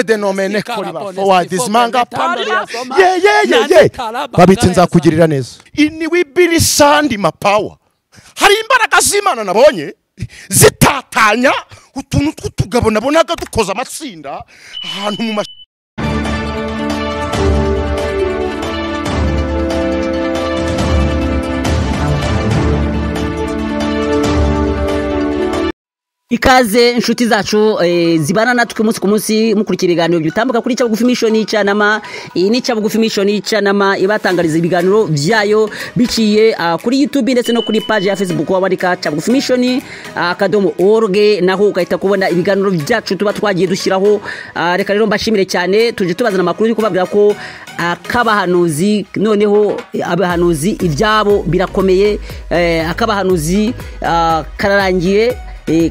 fedenomene koriba forward this manga pandaria ye babitse nzakugirira neza ini wibiri sandi mapower hari imbaraga z'Imana nabonye zitatanya utuntu tw'utugabo nabonaga dukoza amatsinda ahantu mu Ikaze inshuti zacu zibana natwe umunsi ku munsi mukurikira ibiganiro byutambuka kuri Cyabugufi Mission y'Icyanama. Iyi ni Cyabugufi Mission y'Icyanama ibatangariza ibiganiro byayo biciye kuri YouTube ndetse no kuri page ya Facebook wabandika Cyabugufi Mission .org naho ugahita kubona ibiganiro byacu tuba twagiye dushyiraho. Reka rero mbashimire cyane tuje tubazana amakuru yo kubabwira ko akabahanuzi noneho abahanuzi ibyabo birakomeye. Akabahanuzi kararangiye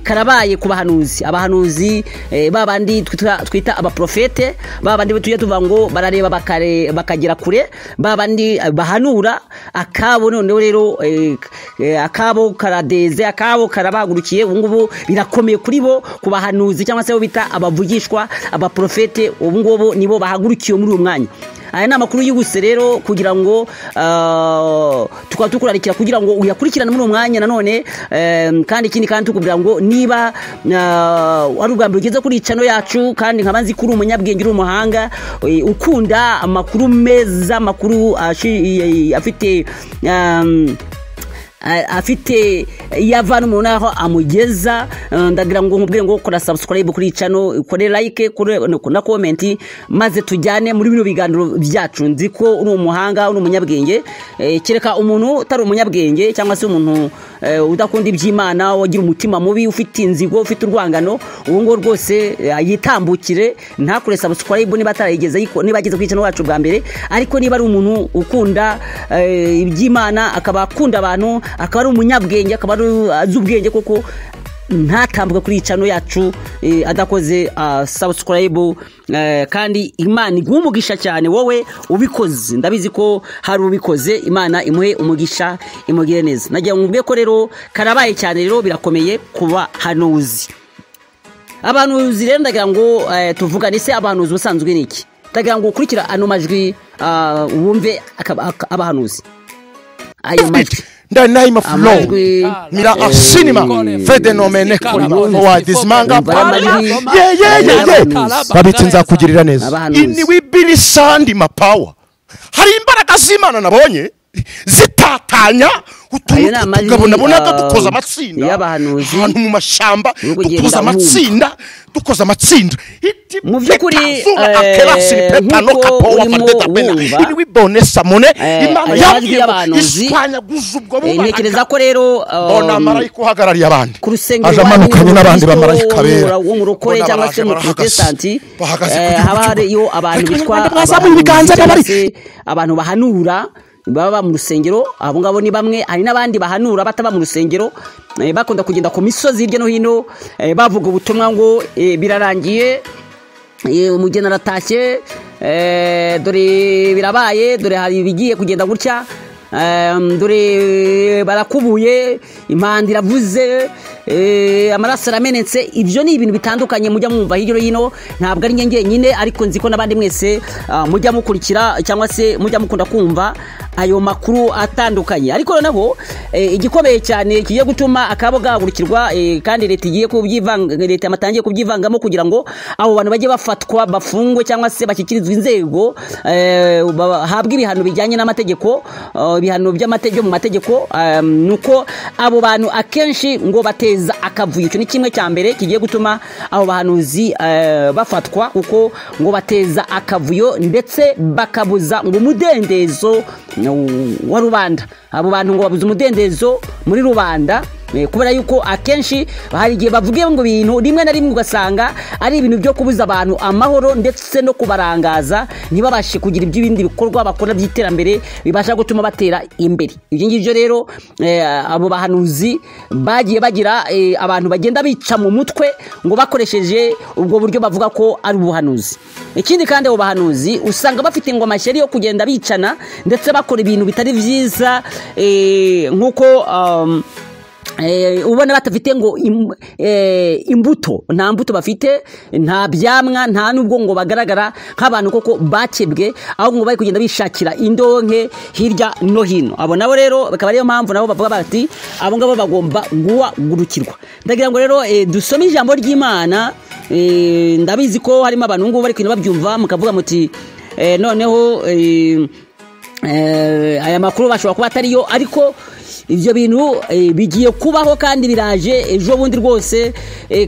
karabaye ku bahanuzi abahanuzi babandi twita abaprofete babandi tujye tuvuga ngo barareba bakagera kure babandi bahanura akabo none rero akabo karadeze akabo karabagurukiye ubungubu birakomeye kuri bo ku bahanuzi cyangwa se bo bita abavugishwa abaprofete ubungubu nibo bahagurukiye muri uwo mwanya. Aya ni amakuru y'uguse rero kugira ngo tukurarikira kugira ngo uyakurikirane muri umwanya nanone kandi ikindi kandi tukubwira ngo niba ari ubwambere ugeze kuri channel yacu kandi nkabanzi kuri umunyabwenge uri umuhanga ukunda amakuru meza amakuru afite yavana umuntu aho amugeza ndagira ngo nkubwire ngo kora subscribe kuri channel ukore like na comment maze tujyane muri bino biganiro byacu nziko uri umuhanga uri umunyabwenge kereka umuntu utari umunyabwenge cyangwa se umuntu udakunda iby'Imana wagira umutima mubi ufite inzigo ufite urwangano uwo ngo rwose yitambukire ntakure subscribe niba atarayigeze niba ageze kuri channel yacu bwa mbere ariko niba ari umuntu ukunda iby'Imana akaba akunda abantu akaba ari umunyabwenge akaba azi ubwenge koko ntatambuka kuri channel yacu adakoze subscribe kandi Imana iguha umugisha cyane wowe ubikoze ndabizi ko hari ubikoze Imana imuhe umugisha imugire neza. Nagiye ngubwe ko rero karabaye cyane rero birakomeye kuba hanuzi abanuzi rero ndagira ngo tuvugane se abanuzi busanzwe niki ndagira ngo ukurikira ano majwi wumve abahanuzi ayo majwi name of flow mira cinema fedenomene forward this manga ye babitse nzakugirira neza ini wibiri sandi mapower hari imbaraga z'Imana nabonye zitatanya utuntu tw'utugabo nabonaga dukoza amatsinda ahantu mu mashamba dukoza amatsinda mu by'ukuri ini wibone samone Imana y'abahanuzi ntekereza ko rero bona marayika uhagarariye abandi ku rusengero ajamanukanye n'abandi bamarayika bera wo mu rukore cyangwa se mu protestanti haba hariyo abantu bitwa abantu bahanura baba mu rusengero abo ngabo ni bamwe hari nabandi bahanura bataba mu rusengero bakunda kugenda ku misozi hirya no hino bavuga ubutumwa ngo birarangiye umugeni aratashye dore birabaye dore hari bigiye kugenda gutya dore barakubuye impanda iravuze amaraso aramenetse ibyo ni ibintu bitandukanye mujya mwumva hirya no hino ntabwo ari njye nyine ariko nziko nabandi mwese mujya mukurikira cyangwa se mujya mukunda kumva ayo makuru atandukanye ariko noneho igikomeye cyane kigiye gutuma akabo gahagurukirwa kandi leta igiye kubyivanga leta yamatangiye kubyivangamo kugira ngo abo bantu bajye bafatwa bafungwe cyangwa se bashyikirizwa inzego bahabwa ibihano bijyanye n'amategeko ibihano by'amategeko mu mategeko nuko abo bantu akenshi ngo bateza akavuyo. Icyo ni kimwe cya mbere kigiye gutuma abo bahanuzi bafatwa kuko ngo bateza akavuyo ndetse bakabuza ngo umudendezo wa rubanda. Abo bantu ngo babuza umudendezo muri rubanda kubera yuko akenshi hari igihe bavuge ngo ibintu rimwe na rimwe ugasanga ari ibintu byo kubuza abantu amahoro ndetse no kubarangaza ntibabashe kugira iby'ibindi bikorwa bakora by'iterambere bibasha gutuma batera imbere. Ibyo ngibyo rero abo bahanuzi bagiye bagira abantu bagenda bica mu mutwe ngo bakoresheje ubwo buryo bavuga ko ari ubuhanuzi. Ikindi kandi abo bahanuzi usanga bafite ngo amashyari yo kugenda bicana ndetse bakora ibintu bitari byiza nkuko ubona batafite ngo imbuto, nta mbuto bafite, nta byamwa, nta nubwo ngo bagaragara nk'abantu koko bakebwe, aho ngo bari kugenda bishakira indonke hirya no hino. Abo nabo rero bakaba ariyo mpamvu nabo bavuga bati abo ngabo bagomba guhagurukirwa. Ndagira ngo rero dusome ijambo ry'Imana. Ndabizi ko harimo abantu ngo bari kwino babyumva mukavuga muti noneho aya makuru bashobora kuba atariyo, ariko ibyo bintu bigiye kubaho kandi biraje ejo bundi rwose,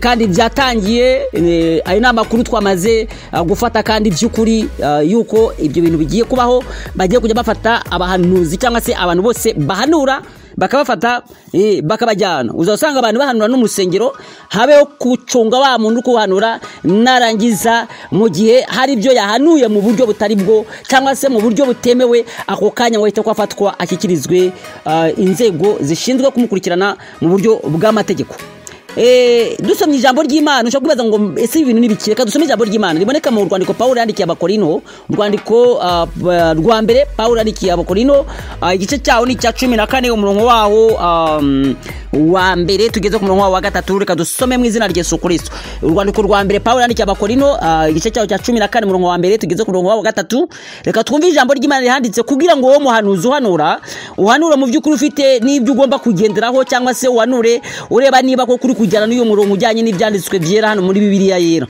kandi byatangiye. Ayo ni amakuru twamaze gufata kandi by'ukuri yuko ibyo bintu bigiye kubaho. Bagiye kujya bafata abahanuzi cyangwa se abantu bose bahanura bakabafata bakabajyana. Uzasanga abantu bahanura no mu rusengero, habeho kucunga wa muntu kuhanura, narangiza mu gihe hari ibyo yahanuye mu buryo butari bwo cyangwa se mu buryo butemewe, ako kanya wahita kwafatwa ashyikirizwe inzego zishinzwe kumukurikirana mu buryo bw'amategeko. Dusomye ijambo ry'Imana ushobora kubaza ngo ese ibintu nibiki. Reka dusome ijambo ry'Imana riboneka mu rwandiko Pawulo yandikiye Abakorino, urwandiko rwa mbere Pawulo yandikiye Abakorino, igice cyaho ni cya 14 umurongo waho wa mbere tugeze ku murongo waho wa gatatu. Reka dusome mu izina rya Yesu Kristo. Urwandiko rwa mbere Pawulo yandikiye Abakorino, igice cyaho cya 14 umurongo wa mbere tugeze ku murongo waho wa gatatu. Reka twumve ijambo ry'Imana rihanditse kugira ngo wowe muhanuzi uhanura mu by'ukuri ufite n'ibyo ugomba kugenderaho, cyangwa se uhanure ureba niba ko kuri kujyana n'uyu murongo ujyanye n'ibyanditswe byera hano muri Bibiliya yera.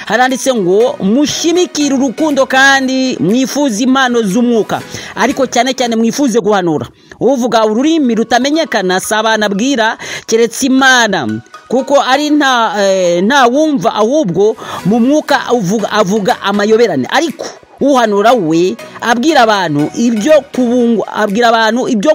Haranditse ngo mushimikire urukundo kandi mwifuze impano z'umwuka, ariko cyane cyane mwifuze guhanura. Uvuga ururimi rutamenyekana sabana bwira keretse Imana, kuko ari nta wumva, ahubwo mu mwuka avuga amayoberane. Ariko uhanura we abwira abantu ibyo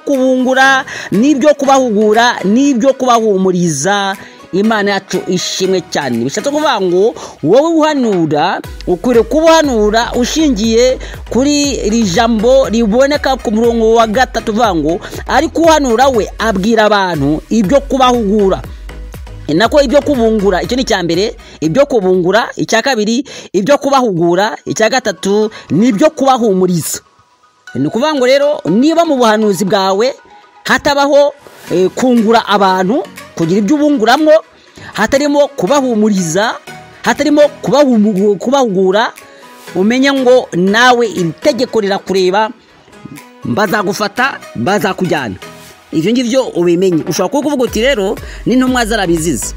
kubungura n'ibyo kubahugura n'ibyo kubahumuriza. Imana yacu ishimwe cyane. Bishatse kuvuga ngo wowe uhanura ukwiye kubuhanura ushingiye kuri iri jambo riboneka ku murongo wa gatatu, uvuga ngo ariko uhanura we abwira abantu ibyo kubahugura, nako ibyo kubungura. Icyo ni cya mbere, ibyo kubungura. Icya kabiri ibyo kubahugura. Icya gatatu nibyo kubahumuriza. Ni ukuvuga ngo rero niba mu buhanuzi bwawe hatabaho kungura abantu, kugira ibyo ubunguramwo, hatarimo kubahumuriza, hatarimo kubahugura, umenya ngo nawe itegeko rirakureba, bazagufata, bazakujyana. Ibyo ngibyo ubimenye. Ushobora kuvuga uti rero n'intumwa zarabizize,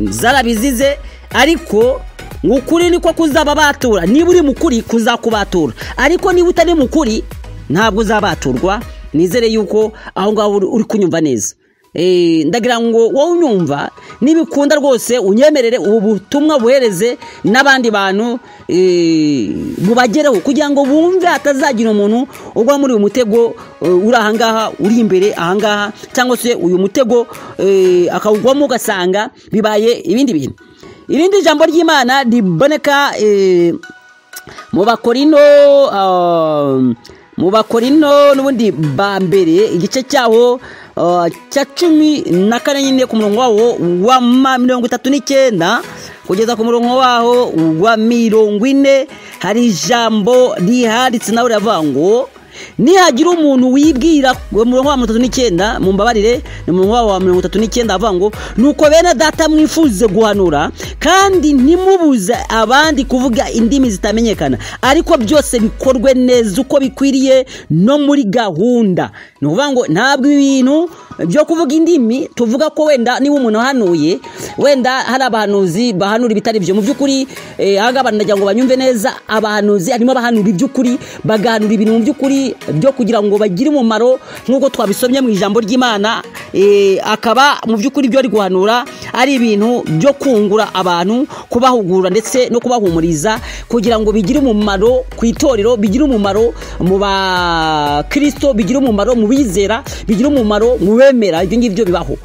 zarabizize, ariko ngukuri niko kuzaba batura. Niba uri mukuri kuzakubatura, ariko niba utari mukuri ntabwo uzabaturwa. Nizere yuko aho ngaho uri kunyumva neza. Ndagira ngo wowe unyumva nibikunda rwose unyemerere ubu butumwa buhereze n'abandi bantu bubagereho, kugira ngo bumve hatazagira umuntu ugwa muri uyu mutego uri ahangaha, uri imbere ahangaha, cyangwa se uyu mutego akawugwamo ugasanga bibaye ibindi bintu. Irindi jambo ry'Imana riboneka mu Bakorino n'ubundi ba mbere, igice cyaho cya 14 nyine ku murongo waho wa 39 kugeza ku murongo waho wa 40, hari ijambo rihanditse nawe riravuga ngo nihagira umuntu wibwira, murongo wa 39 mumbabarire, ni murongo wa 39 avuga ngo nuko bene data mwifuze guhanura kandi ntimubuze abandi kuvuga indimi zitamenyekana, ariko byose bikorwe neza uko bikwiriye no muri gahunda. Ni ukuvuga ngo ntabwo ibintu byo kuvuga indimi tuvuga ko wenda niba umuntu ahanuye, wenda hari abahanuzi bahanura ibitari byo. Mu by'ukuri ahagaba ndagira ngo banyumve neza, abahanuzi harimo abahanura iby'ukuri, bagahanura ibintu mu by'ukuri byo kugira ngo bagire umumaro, nk'uko twabisomye mu ijambo ry'Imana. Akaba mu by'ukuri byo ari guhanura ari ibintu byo kungura abantu, kubahugura ndetse no kubahumuriza, kugira ngo bigire umumaro ku itorero, bigire umumaro mu bakristo, bigire umumaro mu bizera, bigire umumaro mu bemera. Ibyo ngibyo bibaho.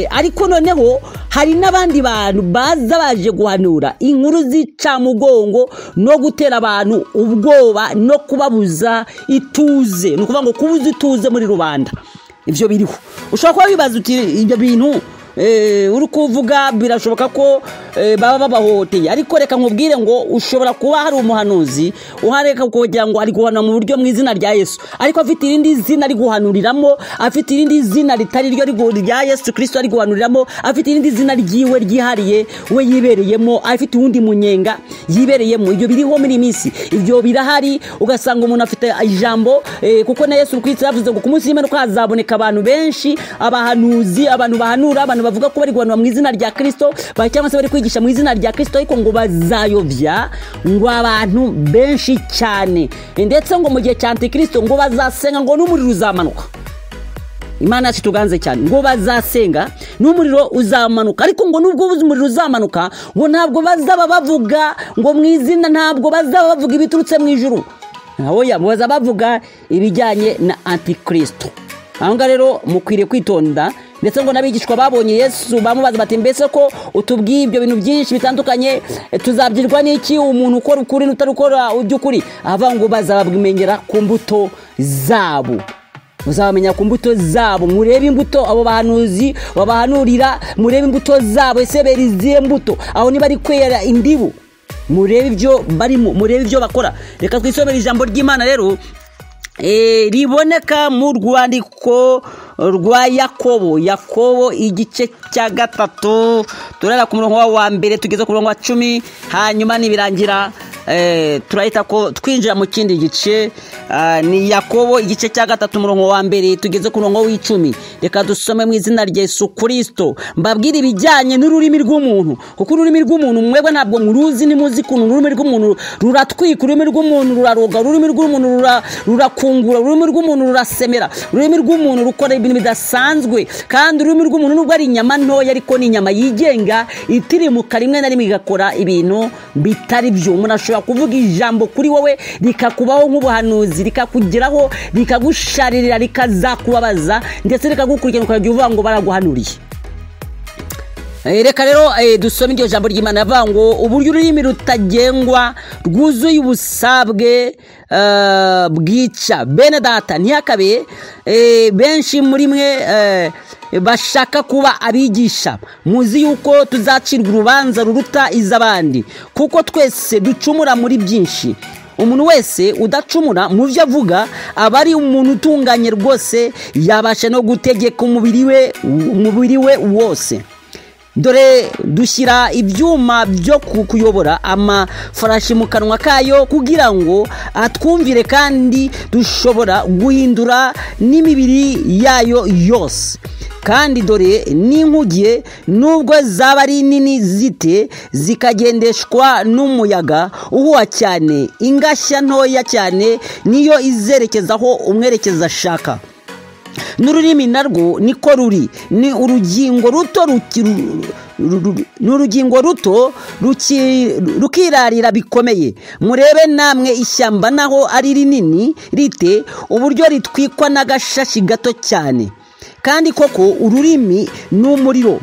Ariko noneho hari n'abandi bantu baza baje guhanura inkuru zica mugongo no gutera abantu ubwoba no kubabuza ituze. Ni ukuvuga ngo kubuza ituze muri rubanda. Ibyo biriho. Ushobora kuba wibaza uti ibyo bintu uri kuvuga birashoboka ko baba babahohoteye, ariko reka nkubwire ngo ushobora kuba hari umuhanuzi uhareka kugira ngo ari guhanura mu buryo mu izina rya Yesu, ariko afite irindi zina ari guhanuriramo, afite irindi zina ritari ryo rya Yesu Kristo ari guhanuriramo, afite irindi zina ryiwe ryihariye we yibereyemo, afite uwundi munyenga yibereyemo. Ibyo biriho muri minsi, ibyo birahari. Ugasanga umuntu afite ijambo kuko na Yesu Kristo yavuze ngo ku munsi w'Imperuka hazaboneka abantu benshi, abahanuzi, abantu bahanura, abantu bavuga ko bari guhanura mu izina rya Kristo, cyangwa se bari kwigisha mu izina rya Kristo, ariko ngo bazayovya ngo abantu benshi cyane, ndetse ngo mu gihe cya Antikristo ngo bazasenga ngo n'umuriro uzamanuka. Imana yacu tuganze cyane, ngo bazasenga n'umuriro uzamanuka, ariko ngo nubwo umuriro uzamanuka ngo ntabwo bazaba bavuga ngo mu izina, ntabwo bazaba bavuga ibiturutse mu ijuru, oya, bazaba bavuga ibijyanye na Antikristo. Aho ngaho rero mukwiriye kwitonda, ndetse ngo n'abigishwa babonye Yesu bamubaza bati mbese ko utubwiye ibyo bintu byinshi bitandukanye, tuzabyirwa n'iki? Umuntu ukora ukuri n'utarukora iby'ukuri? Avuga ngo bazabamenyera ku mbuto zabo, muzabamenya ku mbuto zabo. Murebe imbuto abo bahanuzi babahanurira, murebe imbuto zabo, ese bera izihe mbuto? Aho niba ari kwera indibu, murebe ibyo barimo, murebe ibyo bakora. Reka twisomere ijambo ry'Imana rero riboneka mu rwandiko rwa Yakobo igice cya 3, turara ku murongo wa mbere tugeze ku murongo wa 10, hanyuma nibirangira turahita ko twinjira mu kindi gice. Ni Yakobo igice cya 3 umurongo wa mbere tugeze ku murongo w'10. Reka dusome mu izina rya Yesu Kristo. Mbabwira ibijyanye n'ururimi rw'umuntu, kuko ururimi rw'umuntu mwebwe ntabwo muruzi, nimuzi kuntu ururimi rw'umuntu ruratwika, ururimi rw'umuntu ruraroga, ururimi rw'umuntu rurakungura, ururimi rw'umuntu rurasemera, ururimi rw'umuntu rukora ibintu bidasanzwe. Kandi ururimi rw'umuntu nubwo ari inyama ntoya, ariko ni inyama yigenga, itirimuka rimwe na rimwe igakora ibintu bitari byo. Umuntu ashobora kuvuga ijambo kuri wowe rikakubaho nk'ubuhanuzi, rikakugeraho, rikagusharirira, rikazakubabaza, ndetse rikagukurikirana ukajya uvuga ngo baraguhanuriye. Reka rero dusome iryo jambo ry'Imana yavuga ngo uburyo ururimi rutagengwa rwuzuye ubusabwe bwica. Bene data, ntihakabe benshi muri mwe bashaka kuba abigisha. Muzi yuko tuzacirwa urubanza ruruta iz'abandi, kuko twese ducumura muri byinshi. Umuntu wese udacumura mu byo avuga aba ari umuntu utunganye rwose, yabasha no gutegeka umubiri we wose. Dore dushyira ibyuma byo kuyobora amafarashi mu kanwa kayo kugira ngo atwumvire, kandi dushobora guhindura n'imibiri yayo yose. Kandi dore n'inkuge nubwo zaba ari nini zite, zikagendeshwa n'umuyaga uhuha cyane, ingashya ntoya cyane niyo izerekezaho umwerekeza ashaka. N'ururimi narwo niko ruri, ni urugingo ruto rukirarira bikomeye. Murebe namwe ishyamba naho ari rinini rite, uburyo ritwikwa n'agashashi gato cyane. Kandi koko ururimi ni umuriro,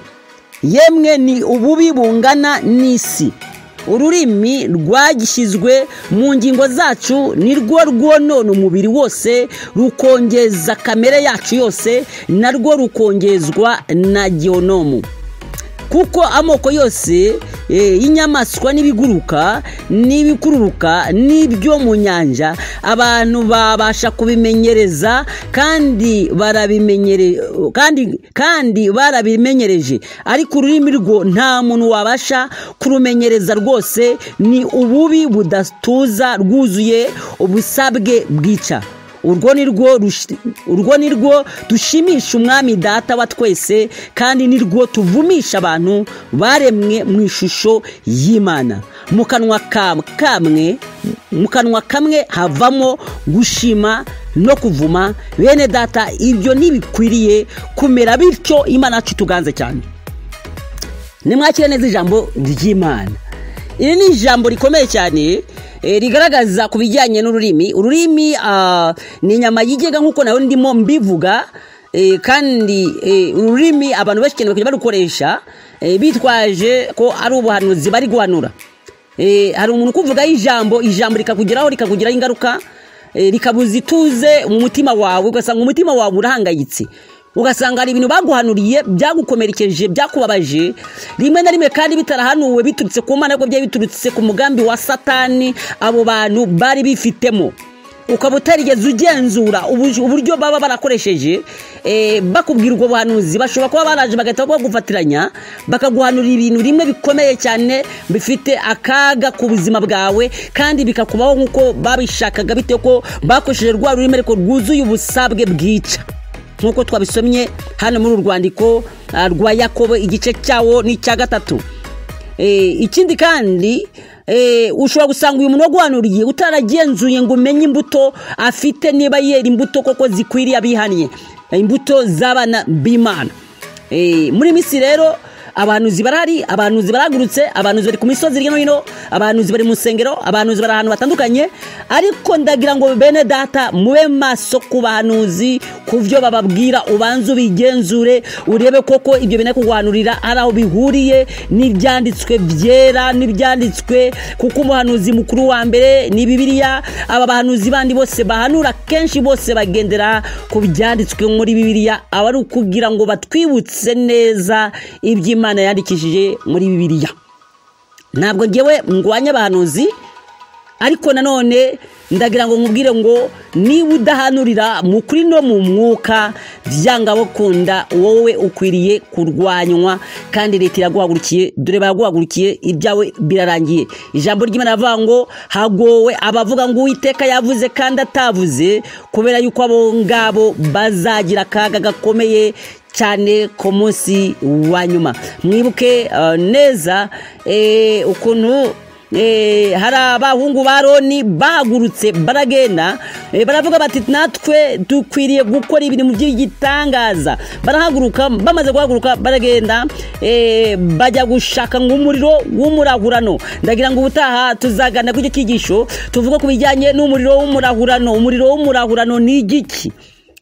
yemwe ni ububi bungana n'isi. Ururimi rwagishyizwe mu ngingo zacu, nirwo rwonona umubiri wose, rukongeza kamere yacu yose, narwo rukongezwa na Gehonomu. Kuko amoko yose y'inyamaswa n'ibiguruka n'ibikururuka n'ibyo mu nyanja abantu babasha kubimenyereza, kandi barabimenyereje, ariko ururimi rwo nta muntu wabasha kurumenyereza rwose. Ni ububi budatuza rwuzuye ubusabwe bwica. Urwo ni rwo dushimisha Umwami Data wa twese, kandi ni rwo tuvumisha abantu baremwe mu ishusho y'Imana. Mu kanwa kamwe havamo gushima no kuvuma. Bene data, ibyo ntibikwiriye kumera bityo. Imana yacu tuganze cyane. Nimwakire neza ijambo ry'Imana. Iri ni ijambo rikomeye cyane rigaragaza ku bijyanye n'ururimi. Ururimi ni inyama yigenga nk'uko nawe ndimo mbivuga, kandi ururimi abantu benshi cyane bakajya barukoresha bitwaje ko ari ubuhanuzi bari guhanura. Hari umuntu kuvuga ijambo rikakugeraho, rikakugiraho ingaruka, rikabuza ituze mu mutima wawe, ugasanga umutima wawe urahangayitse. ugasanga hari ibintu baguhanuriye byagukomerekeje byakubabaje rimwe na rimwe kandi bitarahanuwe biturutse ku Mana, ko byaje biturutse ku mugambi wa Satani abo bantu bari bifitemo, ukaba utarigeze ugenzura uburyo baba barakoresheje bakubwira ubwo buhanuzi. Bashobora kuba baraje bagahita bagufatiranya bakaguhanurira ibintu rimwe bikomeye cyane bifite akaga ku buzima bwawe, kandi bikakubaho nk'uko babishakaga bitewe ko bakoresheje rwa rurimi ariko rwuzuye ubusabwe bwica, nk'uko twabisomye hano muri urwandiko rwa Yakobo igice cyawo n'icya 3. Ikindi kandi ushobora gusanga uyu muntu waguhanuriye utaragenzuye ngo umenye imbuto afite, niba yera imbuto koko zikwiriye abihaniye, imbuto z'abana b'Imana. Muri Misiri rero abahanuzi barahari, abahanuzi baragurutse, abahanuzi bari ku misozi hirya no hino, abahanuzi bari mu nsengero, abahanuzi bari ahantu batandukanye, ariko ndagira ngo bene data mube maso ku bahanuzi, ku byo bababwira ubanze ubigenzure urebe koko ibyo bine kuguhanurira ari aho bihuriye n'ibyanditswe byera n'ibyanditswe, kuko umuhanuzi mukuru wa mbere ni Bibiliya. Aba bahanuzi bandi bose bahanura kenshi bose bagendera ku byanditswe muri Bibiliya, aba ari ukugira ngo batwibutse neza iby'Imana yandikishije muri Bibiliya. Ntabwo ngewe ngwanya abahanuzi, ariko nanone ndagira ngo nkubwire ngo niba udahanurira mu kuri no mu mwuka byanga bakunda, wowe ukwiriye kurwanywa, kandi leta iraguhagurukiye, dore baguhagurukiye, ibyawe birarangiye. Ijambo ry'Imana rivuga ngo hagowe abavuga ngo Uwiteka yavuze kandi atavuze, kubera yuko abo ngabo bazagira akaga gakomeye cyane ku munsi wa nyuma. Mwibuke neza ukuntu hari abahungu ba Aroni bahagurutse baragenda, baravuga bati natwe dukwiriye gukora ibintu by'igitangaza. Barahaguruka, bamaze guhaguruka baragenda bajya gushaka ng'umuriro w'umurahurano. Ndagira ngo ubutaha tuzagana ku cyigisho tuvuga ku bijyanye n'umuriro w'umurahurano. Umuriro w'umurahurano ni igiki?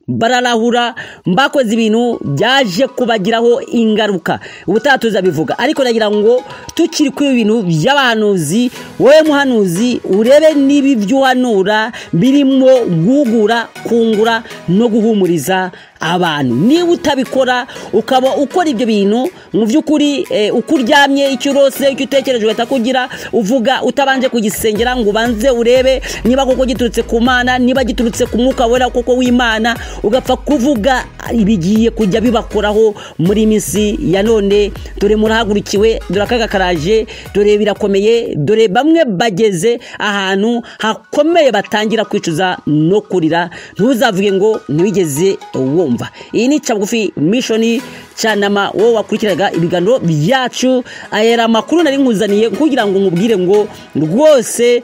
Bararahura, mbakoze ibintu byaje kubagiraho ingaruka, ubutaha tuzabivuga. Ariko nagira ngo tukiri ku ibintu by'abahanuzi, wowe muhanuzi urebe niba ibyo uhanura birimo guhugura, kungura no guhumuriza abantu. Niba utabikora ukaba ukora ibyo bintu mu by'ukuri, uko uryamye, icyo urose, icyo utekereje ugahita kugira uvuga utabanje kugisengera ngo ubanze urebe niba koko giturutse ku Mana, niba giturutse ku mwuka wera koko w'Imana, ugapfa kuvuga ibigiye kujya bibakoraho muri minsi ya none. Dore murahagurukiwe, dore akaga karaje, dore birakomeye, dore bamwe bageze ahantu hakomeye batangira kwicuza no kurira. Ntuzavuge ngo ntiwigeze wumva. Iyi ni Cabugufi Mission Cyanama, wowe wakurikiraga ibiganiro byacu. Ayera makuru nari nkuzaniye kugira ngo nkubwire ngo rwose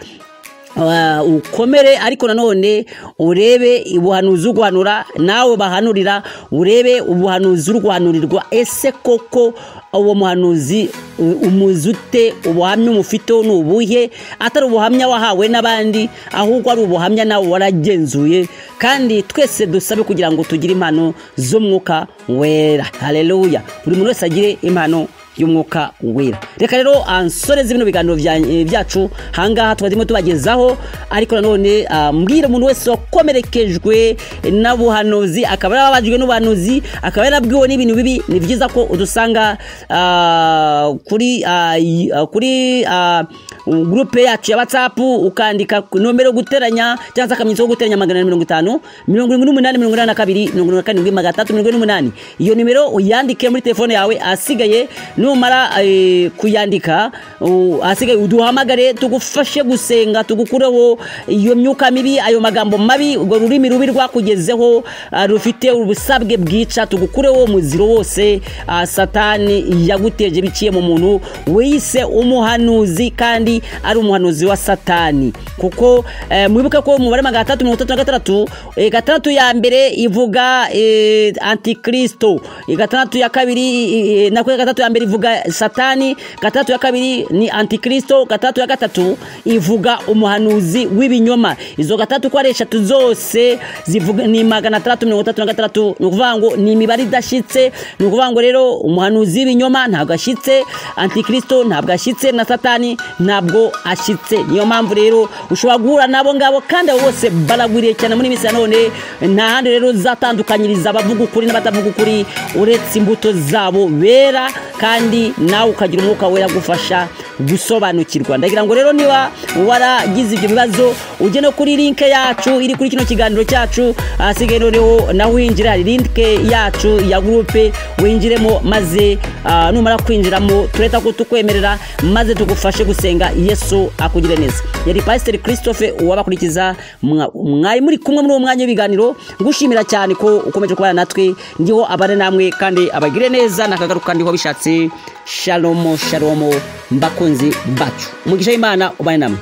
ukomere, ariko nanone urebe ubuhanuzi uguhanura, nawe bahanurira urebe ubuhanuzi urguhanurirwa. Ese koko uwo muhanuzi umuzute, ubuhamya umufiteho n'ubuhe? Atari ubuhamya wahawe n'abandi, ahubwo ari ubuhamya nawe waragenzuye. Kandi twese dusabe kugira ngo tugire impano z'umwuka wera. Haleluya! Buri muntu wese agire impano y'umwuka wera. Reka rero ansoreze bino biganiro byacu hangaha twazimo tubagezaho, ariko nanone mbwira umuntu wese wakomerekejwe n'abuhanuzi, akaba yarabajwe n'ubuhanuzi, akaba yarabwiwe n'ibintu bibi, ni byiza ko udusanga kuri groupe yacu ya WhatsApp, ukandika nomero guteranya cyangwa akamenyetso guteranya 550 78 82 iyo nimero uyandike muri telefone yawe. Asigaye numara kuyandika, asigaye uduhamagare tugufashe gusenga, tugukureho iyo myuka mibi, ayo magambo mabi, ubwo rurimi rubi rwakugezeho rufite ubusabwe bwica, tugukureho muziro wose Satani yaguteje biciye mu muntu wise umuhanuzi, kandi ari umuhanuzi wa Satani. Kuko mwibuke ko mu bare 336 gatandatu ya mbere ivuga Antikristo, gatandatu ya kabiri nako gatandatu ya mbere ivuga Satani, gatandatu ya kabiri ni Antikristo, gatandatu ya gatatu ivuga umuhanuzi w'ibinyoma. Izo gatatu ko ari eshatu zose zivuga ni 336, ni ukuvuga ngo ni imibare idashitse. Ni ukuvuga ngo rero umuhanuzi w'ibinyoma ntabwo ashitse, Antikristo ntabwo ashitse, na Satani ntabwo ntabwo ashitse. Niyo mpamvu rero ushobora guhura nabo ngabo kandi abo bose baragwiriye cyane muri misi ya none. Nta handi rero zatandukanyiriza abavuga ukuri n'abatavuga ukuri uretse imbuto zabo bera, kandi nawe ukagira umwuka wera gufasha gusobanukirwa. Ndagira ngo rero niba waragize ibyo bibazo ujye no kuri link yacu iri kuri kino kiganiro cyacu, asigaye rero nawe winjira link yacu ya groupe winjiremo, maze numara kwinjiramo tureta ko tukwemerera maze tugufashe gusenga Yesu akugire neza. Yari Pastor Christophe wabakurikiza, mwari muri kumwe muri uwo mwanya w'ibiganiro. Ngushimira cyane ko ukomeje kubana natwe, ndiho abane namwe kandi abagire neza nakagaruka ndiho bishatse. Shalom shalom mbakunzi bacu, umugisha w'Imana ubane namwe.